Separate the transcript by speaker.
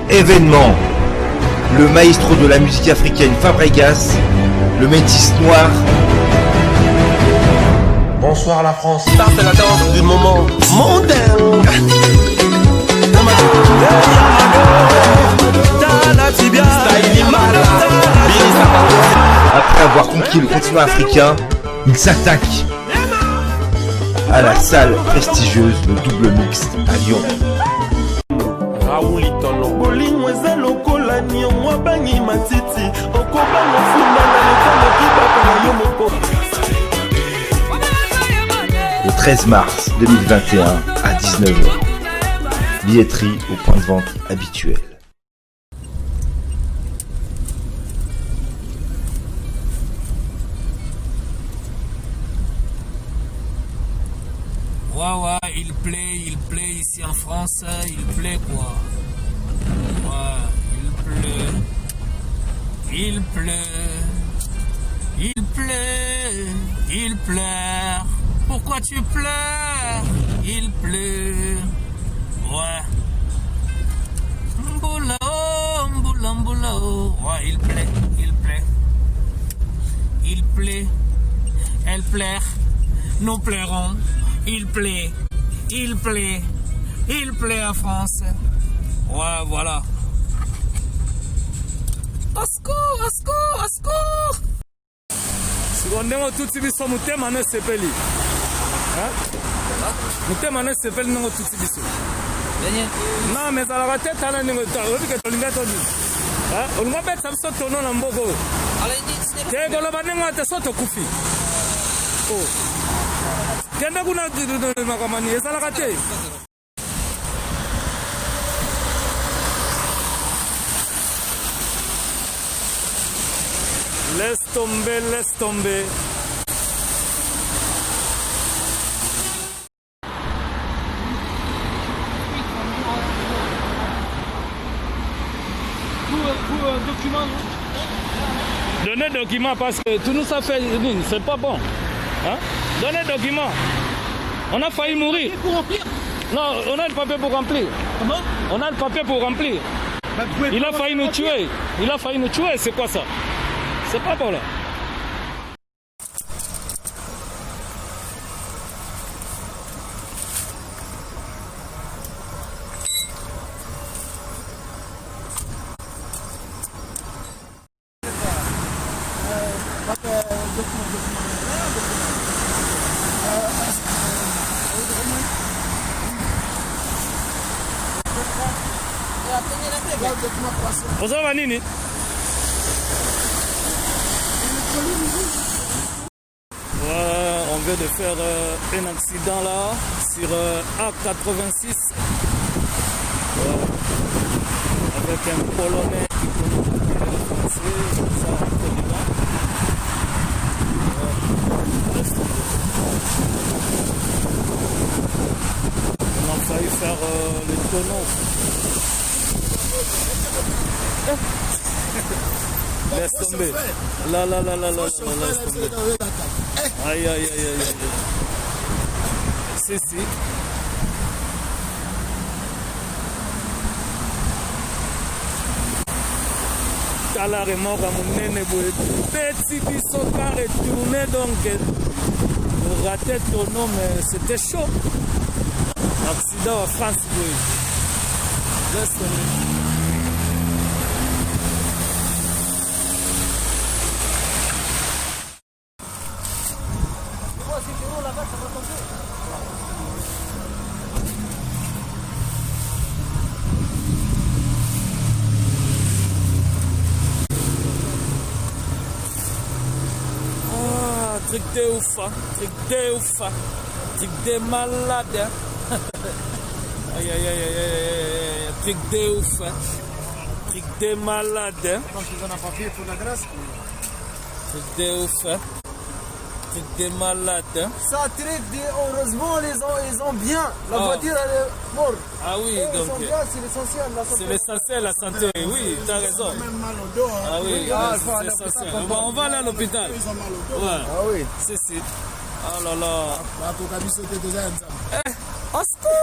Speaker 1: Événement. Le maestro de la musique africaine Fabregas, le métis noir.
Speaker 2: Bonsoir la France. Ça c'est la danse du moment mondain.
Speaker 1: Après avoir conquis le continent africain, il s'attaque à la salle prestigieuse de Double Mix à Lyon. Le 13 mars 2021 à 19h. Billetterie au point de vente habituel.
Speaker 3: Ouais, il plaît ici en France, il plaît quoi. Ouais, il pleure. Pourquoi tu pleures? Il pleut. Ouais. Mboula oh. Ouais, il plaît. Elle pleure. Nous pleurons. Il plaît en France. Ouais, voilà. Au secours.
Speaker 4: Sikondemo tuti biso mutema ne sepeli. Mutema ne sepeli ngo tuti biso. Non, mais ala rate tala ningo ta, obi ke tolinga to ni. Olunga betsa biso tono na mboko. Ke koloba ningo te soto kufi. Oh. Kenda kuna makamani ezala rate. Laisse tomber.
Speaker 5: Document.
Speaker 4: Donnez document parce que tout nous a fait, c'est pas bon. Hein? Donnez document. On a failli mourir.
Speaker 5: Pour remplir.
Speaker 4: Non, on a le papier pour remplir.
Speaker 5: Comment?
Speaker 4: On a le papier pour remplir.
Speaker 5: Bah,
Speaker 4: Il a failli nous tuer. C'est quoi ça? C'est pas bon là. Oza nini? On vient de faire un accident là sur A86 avec un Polonais qui conduit français, ça rentre dedans. On a failli faire le tonneau. Laisse tomber. Là, laisse tomber. Aïe. Si. Tala remords à mon nene boue. Petit biseau car retourné donc. Raté ton nom, mais c'était chaud. Accident en France, boue. Laisse tomber. Truc de ouf, truc de malade. Aïe, truc de ouf, truc de malade.
Speaker 5: Quand tu donnes un papier pour la grâce.
Speaker 4: Truc de ouf, truc de malade.
Speaker 5: Ça truc de, heureusement ils ont bien. La voiture elle est morte.
Speaker 4: Ah oui,
Speaker 5: Ils
Speaker 4: donc
Speaker 5: sont bien, c'est l'essentiel.
Speaker 4: c'est l'essentiel, la santé. Oui, tu as raison.
Speaker 5: Même mal au dos. Hein.
Speaker 4: Ah oui,
Speaker 5: Il faut aller
Speaker 4: c'est
Speaker 5: à
Speaker 4: essentiel.
Speaker 5: l'hôpital.
Speaker 4: On va aller à l'hôpital.
Speaker 5: Ils ont mal au dos.
Speaker 4: Ouais,
Speaker 5: Ah oui.
Speaker 4: c'est. Oh là là.
Speaker 5: Bah, pour qu'à bisous, t'es déjà un
Speaker 4: Au secours!